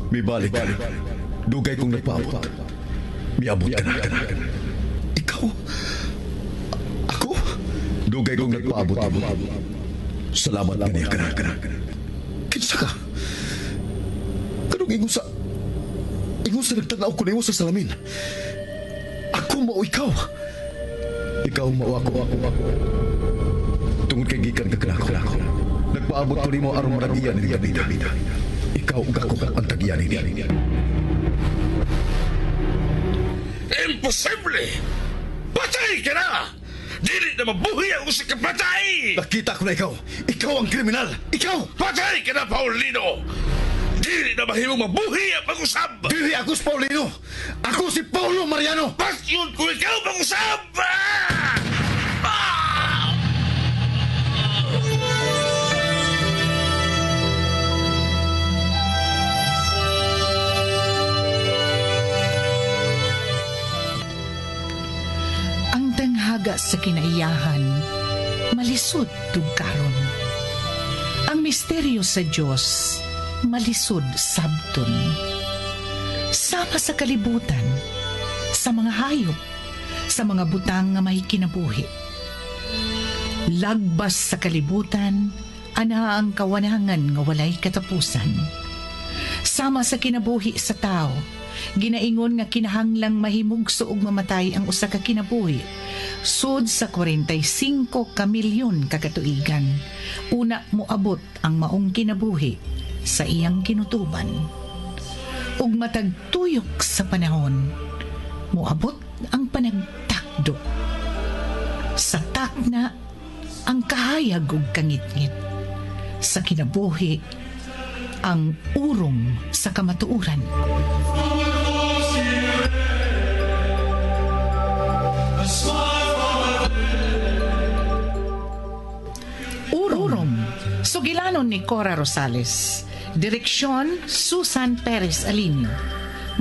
May balik ka. Dugay kong nagpaabot. Miabot ka na. Ikaw? Ako? Dugay kong nagpaabot. Salamat na niya ka na. Kinsa ka? Kanong ingon sa nagtanaw ko na iyo sa salamin. Ako mao ikaw. Ikaw mao ako. Tungod kay gikan ka kanako. Nagpaabot ko nimo aron maragiyan ni David. Ikaw ug ako ang tagyan ni. Imposible! Patay ka na! Dili na mabuhi ang usik ka patay! Nakita ko na ikaw. Ikaw ang kriminal. Ikaw! Patay ka na, Paulino! Dili na mahimong mabuhi ang pag-usab! Dili ako si Paulino. Ako si Paulo Mariano. Pasyon ko ikaw pag-usab! Ang tanghaga sa kinaiyahan, malisod tugkaron. Ang misteryo sa Diyos, malisod sabton. Sama sa kalibutan, sa mga hayop, sa mga butang nga may kinabuhi. Lagbas sa kalibutan, ana ang kawanangan nga walay katapusan. Sama sa kinabuhi sa tao, ginaingon nga kinahanglang mahimugso ug mamatay ang usa ka kinabuhi sud sa 45 ka milyon ka katuigan. Una moabot ang maong kinabuhi sa iyang kinutuban. Ug matag tuyok sa panahon, moabot ang panagtakdo. Sa takna ang kahayag ug kangitngit. Sa kinabuhi ang urong sa kamatuuran. Urong, sugilanon ni Cora Rosales. Direksyon, Susan Perez Alinio.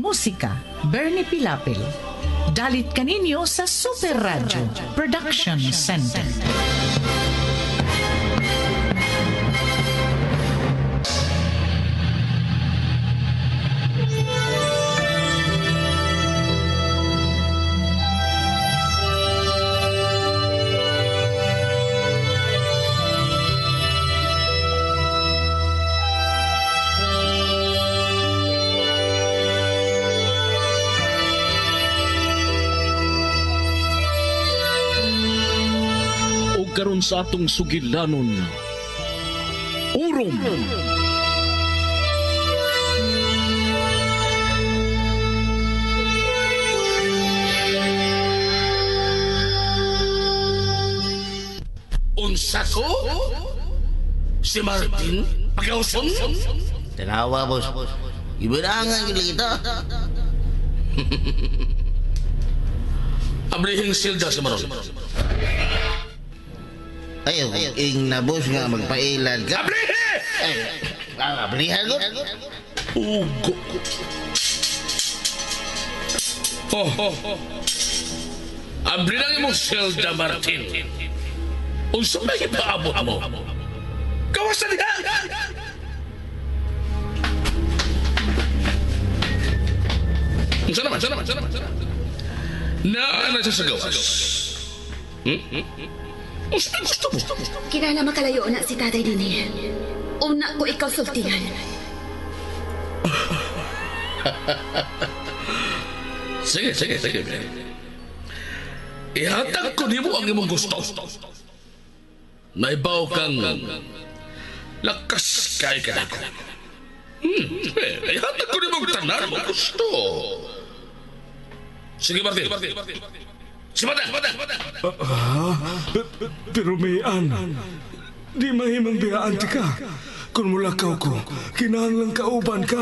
Musika, Bernie Pilapil. Dalit kaninyo sa Super Radio Production Center. Karon sa atong sugilanon, urong. Unsa ko? Si Martin? Pagkauson? Tanawa, boss. Ibarangan gila kita. Ablihing silda si Maron. Ayaw, ing na boss nga magpailan ka. Ablihi! Ablihan ko? Ugo. Abli lang imong silda, Martin. Unsa may ipaabot mo? Kawasan niya! Unsa naman? Na siya sa gawas. Gusto mo? Kinala makalayo na si tatay din eh. Una ko ikaw sultihan. Sige. Ihatag ko nimo ang imong gusto. Naibaw kang lakas kay kanako. Ihatag ko nimo ang tanan mo gusto. Sige, Martin. Simada! Pero mayan, di mahimang biyaan ti ka. Kung mulakaw ko, kinahanglang kauban ka.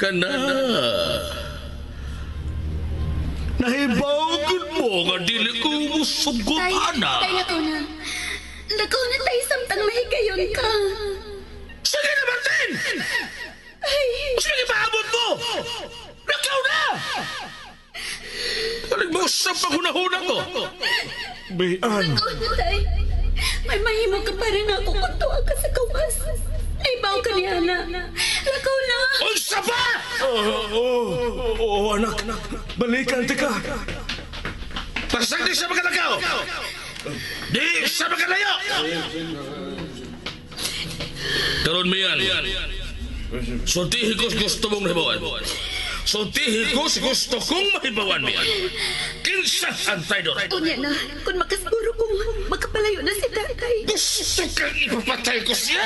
Kanana. Nahibawagod mo nga dili ko musugot, ana. Tay, lakaw na. Lakaw na tayo samtang mahigayon ka. Sige na, Martin! Sige, paabot mo! Lakaw na! Aling mo sa panghunahuna ko! Mayan. Lakaw na, tay. May mahimo ka pa rin ako kung tuwa ka sa kawas. Ay, mahibaw ka niya na. Lakaw na. Unsa ba? Oo, anak. Balikan, teka. Pasag di siya magalakaw. Di siya magalayo. Karon miyan. Sultihi ko gusto mong mahibawan. Sultihi ko gusto kong mahibawan miyan. Kinsa ang traidor? Unya na, kung makasiguro kong magkapalayo na si tatay. Gusto kang ipapatay ko siya?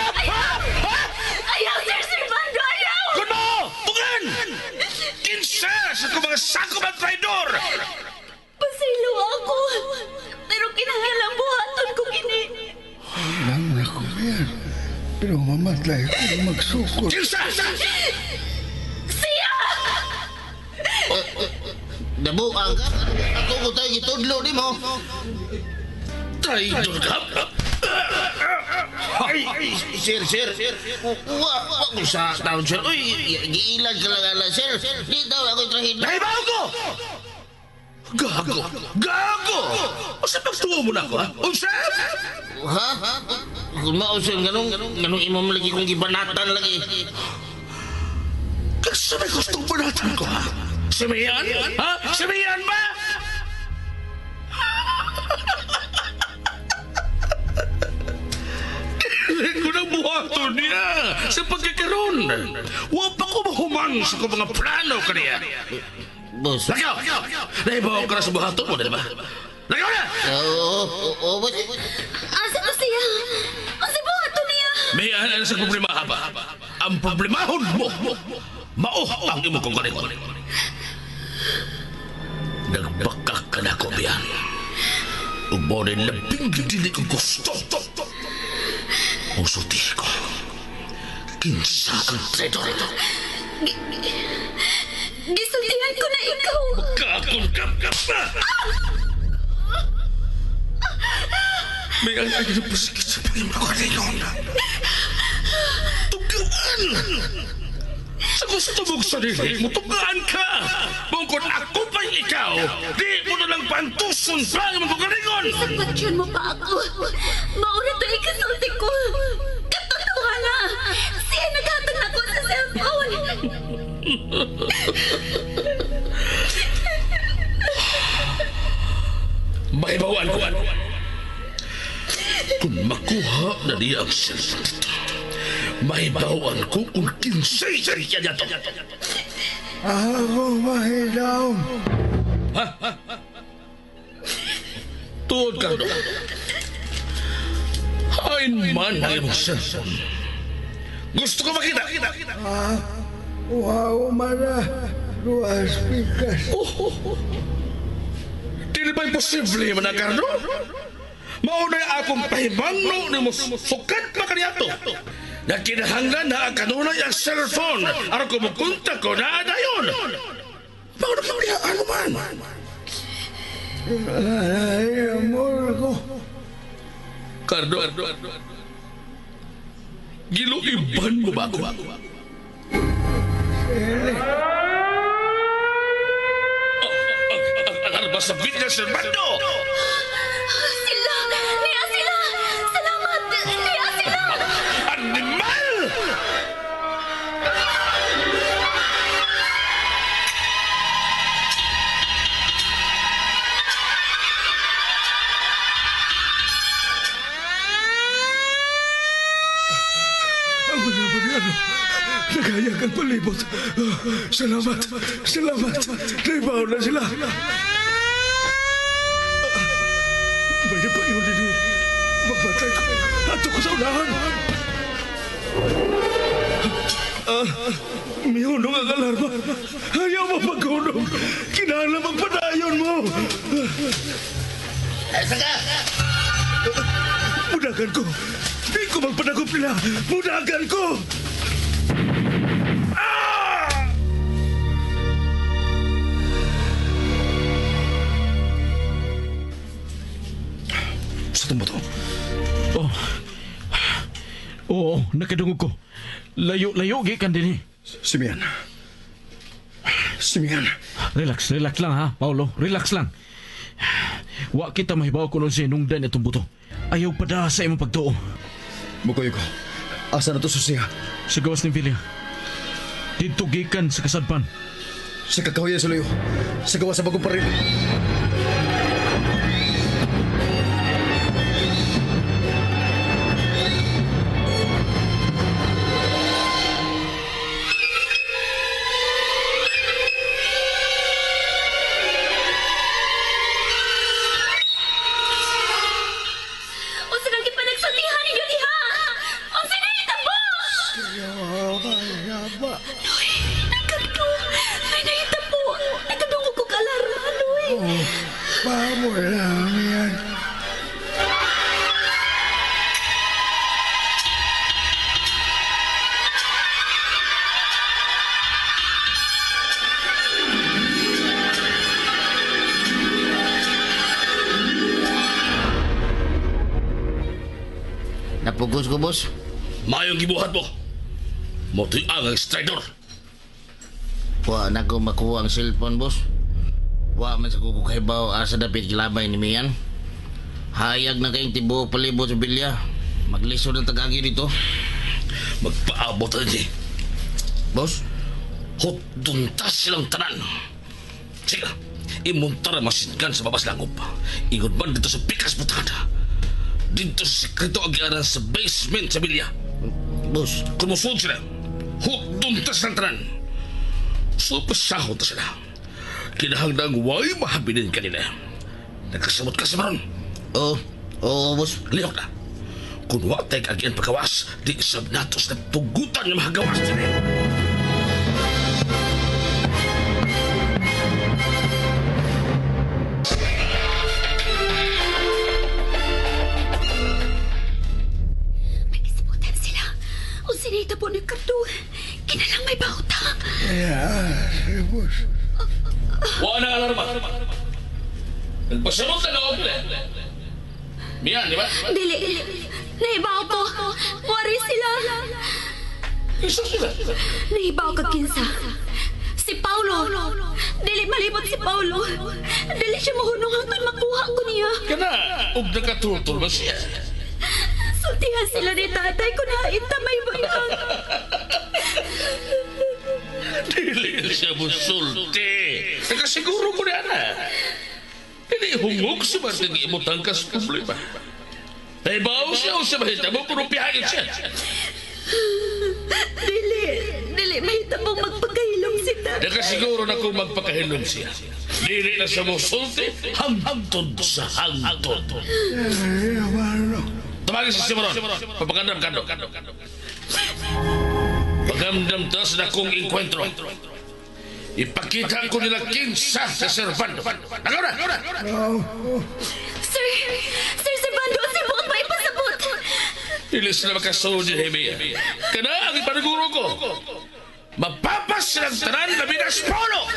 Ayaw, Sir Servando, ayaw! Kuno! Tugan! Kinsa sa kong mga sakop ang traidor? Pasilo ako. Pero kinahanglang buhaton ko kini. Lang ako yan. Pero mamatay ko magsukot. Kinsa! Siya! Nabuang ka. Ako ko tayo gitudlo ni mo. Traidor ka? Ay, sir. Wa ko sa taon, sir. Uy, giilag ka lang ala, sir. Di daw ako trahin. Nahibaw ko! Gago! O sa pagtuwa mo na ako, ha? Unsa? Ha? Kung mao, sir, ganong imam lagi kong gibanatan lagi. Kasi may gustong banatan ko, ha? Si Mian? Ha? Si Mian ba? Kailan ko ng buhaton niya sa pagkakaroon. Huwag pa ko mahuman sa kong mga plano kaniya. Boss. Lagaw! Nahibaw ka na sa buhaton mo, di ba? Lagaw na! Oo, boss. Asa na siya? Asa buhaton niya? May ano sa problema ba? Ang problemahon mo, mao ang imo kong kaningon. Nagbakak ka na ko, biyan. Ubo rin labing dili ko gusto. Usulti ko. Kinsa ang traidor ito? Gisultihan ko na ikaw. Kakong kap na! May ang pasikit sa pangimang kaningon. Tugaan! Sa gusto mong sarili mo, tugaan ka! Bungkot ako pa'y ikaw, di mo na lang pantuson pa ang mga kaningon! Sakwatsyon mo pa ako. Maura to ikasulti ko. Katotohan na. Siya naghatag na ko sa cellphone. Mahibawan ko. Kung makuha na niya ang cellphone ito, mahibawan ko kung kinsay sa riyan niya ito. Ako mahilaw. Tuod ka doon. Hain man ang iyong cellphone. Gusto ko makita. Wow, mana. Luas pikas. Dili ba imposible man ang karno? Maunay akong pahibangno ni mo sukat pa kaniyato. Na kinahanglan na ang kanunay ang cellphone. Aron ko mukunta ko na dayon. Maunay ka niya ano man. Ay, amor ko. Cardo. Giluiban mo ba ako? Ang albas sa bigla sa bando! Sila! Niya sila! Salamat! Niya sila! Animal! Ang Mariano, nagayag ang palibot. Salamat. Naibaw na sila. May na pa yun din. Magbatay ko. Ato ko sa unahan. May hunong ang alarma. Ayaw mo maghunong. Kinahanglan magpadayon mo. Saka! Mudagan ko. Di ko magpadagop nila. Mudagan ko. Sa tumbo to. Oo, nakadungog ko. Layo gikan din eh. Simian. Relax lang ha, Paulo. Relax lang. Wa kita mahibaw ko nun sa inungdan itong buto. Ayaw pa da sa imong pagtuo. Mukoy ko. Asa na to susiya? Sa gawas ni Villa. Dito gikan sa kasadpan. Sa kakahuyan sa luyo. Sa gawa sa bagong paril. Unsa nang gipanagsultihan ninyo diha? Unsa na hitabo? Yaba. Loy, nagkadto. May nahitabo. Nagkadungog ko kalarma, Loy. Pamo lang yan. Napugos ko, boss. Mayong gibuhat mo. Motoy ang Strider. Wa na ko makuha ang cellphone, boss. Wa man sa kukukahibaw asa dapit kilabay ni Mian. Hayag na kayong tibuok palibot sa bilya. Maglisod ng tagagi dito. Magpaabot na di. Boss, Huduntas silang tanan. Sige, imuntara masinkan sa babas langop. Ingon man dito sa pikas butada. Dito sa sekreto agiaran sa basement sa bilya. boss. Kumusod sila. Huduntas ng tanan. Supasahod na sila. Kinahanggang way mahabilin kanila. Nagkasamot ka sa maron. Oo, boss. Lihok na. Kung watay kagian pagkawas, di sab natos na tugutan yung mga gawas nila. May kisibutan sila. O sinita po ni Kardo. Kinalang may bauta. Sige, boss. Wala na alarma. Nagpasamot na loob nila. Miyan, di ba? Dili. Nahibaw ko. Wari sila. Isa sila. Nahibaw ka kinsa. Si Paulo. Dili malibot si Paulo. Dili siya mahunong hangtod makuha ko niya. Kana, og nakatutol ba siya? Sultihan sila ni tatay ko na itamay bayang. Dili siya musulti. Nakasiguro ko na. Dili hungog si Martin imutang ka sa problema. Nahibaw siya o siya mahita mo kung pihain siya. Dili mahitabong magpagahilong sila. Nakasiguro na kung magpakahilom siya. Dili na siya musulti hangtod sa hangtod. Tumagin si Simoron. Papagandam kando. Pagandam tas na kong inkwentro. Ipakita ko nila kinsa sa Servando. Nagaw na! Sir Servando, sibot pa ipasabot. Ilis na makasunod ni Hemia. Kana ang ipanaguro ko. Mapapas silang tanan na binas Paulo!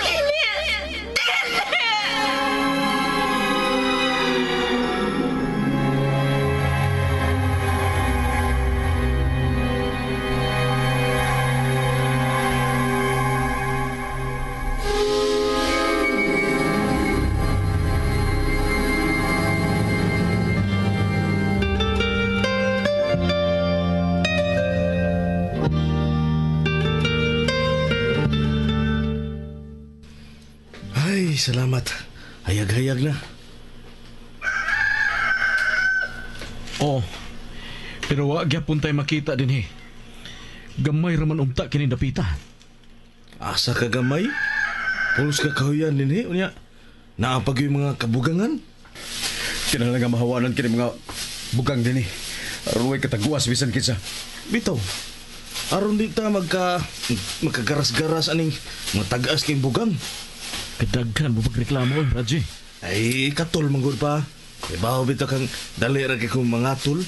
Ay, salamat. Hayag-hayag na. Oh, pero wag gyapon tay makita din Gamay raman umta kini dapita. Asa ka gamay? Pulos ka kahuyan din unya. Naapag yung mga kabugangan. Kinahanglan nga mahawanan kini mga bugang din eh. Aron way kataguas bisan kinsa. Bitaw. Aron di ta magkagaras-garas aning mga tagas king bugang. Kadaghan mo pagreklamo, Raji. Ay, katol manggod pa. Ibaw bitaw kang dali ra kay kong mga tol.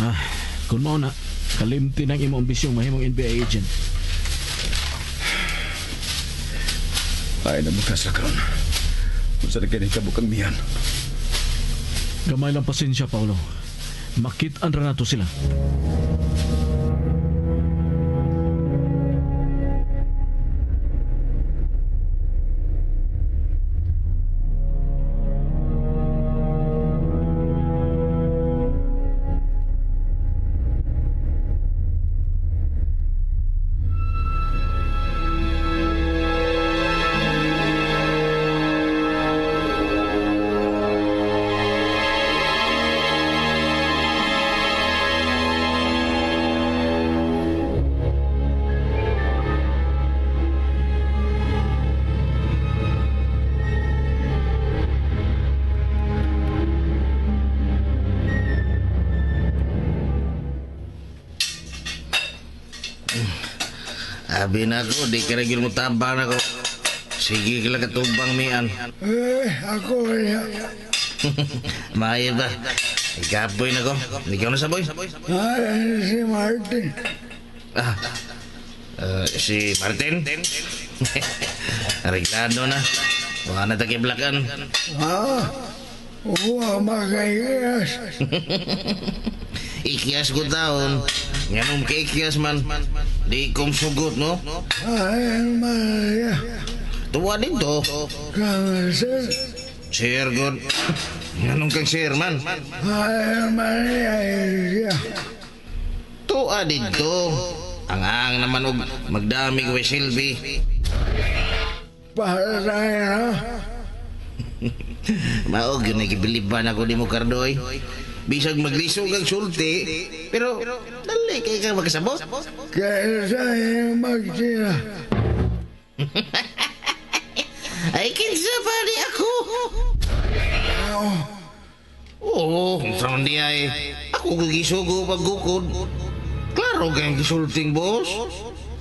Ah, kung mao na, kalimti ng imong ambisyong mahimong NBA agent. Ay na mukas lang karon. Kung sa nagkini kabukang miyan. Gamay lang pasensya, Paulo. Makit-an ra nato sila. Abi na ko, di ka rin mo tabang ako. Sige kila katubang mian. Ako ya. Maya ba? Ikapoy na ko. Ikaw na saboy. Si Martin. Si Martin? Arreglado na. Baka na takiblakan. Makaikas. Ikyas ko taon. Ganun ka ikyas man. Di kong sugot, no? Maria. Tuwa dito. Kang sir. Sir, good. Ganun kang sir, man. Maria. Tuwa dito. Ang naman og magdamig we Silvi. Para tayo. Maog yun nagibiliban ako di mo Kardoy. Bisag maglisog ang sulti. Pero dali kay ka magkasabot. Kaya tayo magtira. Ay kinsa pa di ako. Oo, kung saan di ay ako gagisugo paggukod. Klaro kayang gisulting boss.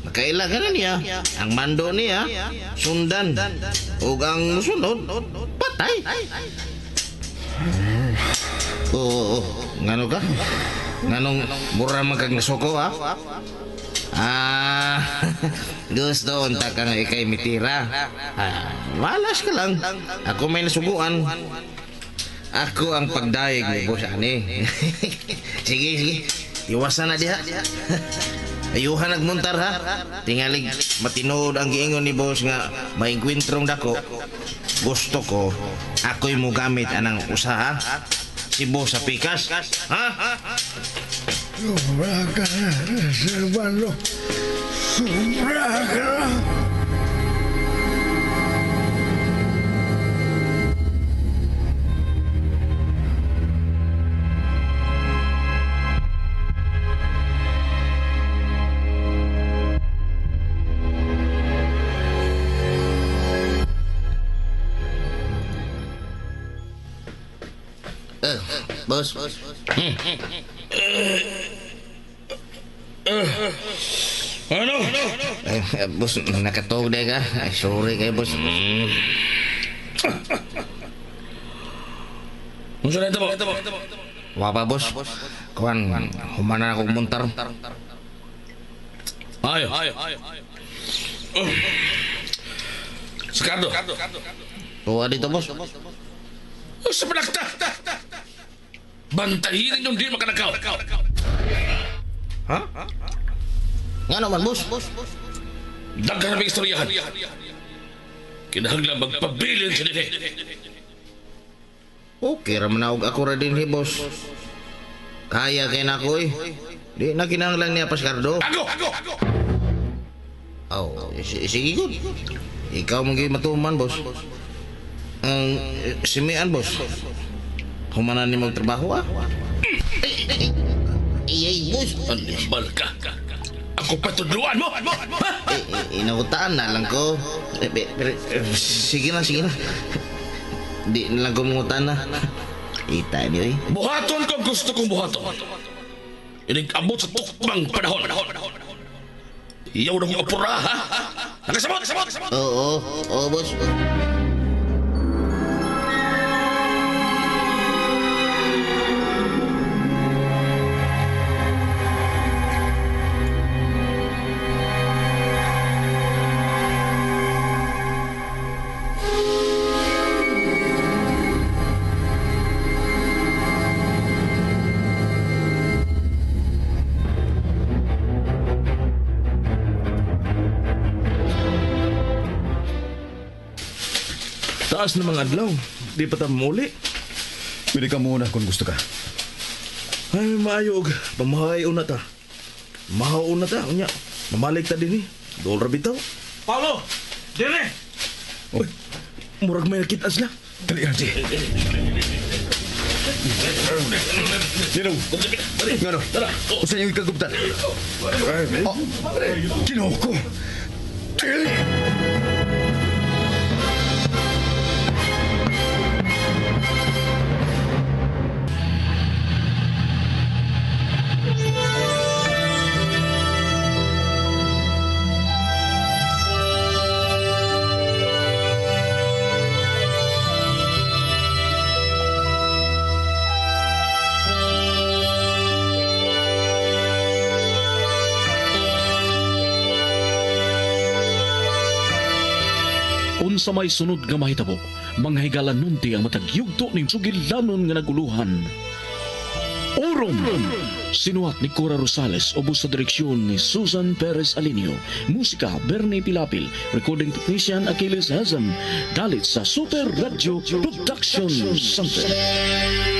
Nakailangan na niya ang mando niya sundan o ang sunod patay. Oo, ngano ka? Nganong mura man kag nasuko ha? Gusto unta ka nga ikay mitira. Malas ka lang. Ako may nasuguan. Ako ang pagdayeg ni boss ani. Sige. Iwasan na diha. Ayuhan nagmuntar ha. Tingalig matinood ang giingon ni boss nga may kwintrong dako. Gusto ko ako'y mo gamit anang usa ha. Si boss sa pikas. Ha? Sobra ka na, Servando. Sobra ka na. Boss. Ano? Boss, nakatog na ka. Ay, sorry kayo, boss. Muso na ito mo. Wapa, boss. Kuhan, humana akong muntar. Ayo. Sikardo. Tuwa dito, boss. Sa panakta. Bantahin yung di makanakaw. Ha? Nga naman, boss. Daghan ng istoryahan. Kinahanglan magpabilin sa dili. Okay, raman ako ra din, boss. Kaya kay na ako, eh. Di na kinahanglan niya, Pascardo. Ako! Oh, sige, good. Ikaw mong matuman, boss. Ang simian, boss. Humanan ni magtrabaho, ah. Iyay, boss. Alimbal ka. Ako patudluan mo. Inautaan na lang ko. Sige na. Di na lang kumungutan na. Ita niyo, eh. Buhaton ko gusto kong buhaton. Inig-abot sa tukbang panahon. Iyaw na mga pura, ha? Nakasamot! Oo, boss. Taas na mga adlaw. Di pa tayo muli. Pwede ka muna kung gusto ka. Ay, maayog. Pamahay una ta. Mahaw una ta. Unya, mamalik ta din eh. Dolar bitaw. Paulo! Dire! Oh, Murag may nakita sila. dali, RJ. Ninong! Ngano? Usan yung ikaguptan? Oh, kinuha ko! Dili! Unsa may sunod nga mahitabo, manghigalan nunti ang matagyugto ning sugilanon nga naguluhan. Orom! Sinuwat ni Cora Rosales, ubos sa direksyon ni Susan Perez Alinio. Musika, Bernie Pilapil. Recording technician, Achilles Hazam. Dalit sa Super Radio Production Center.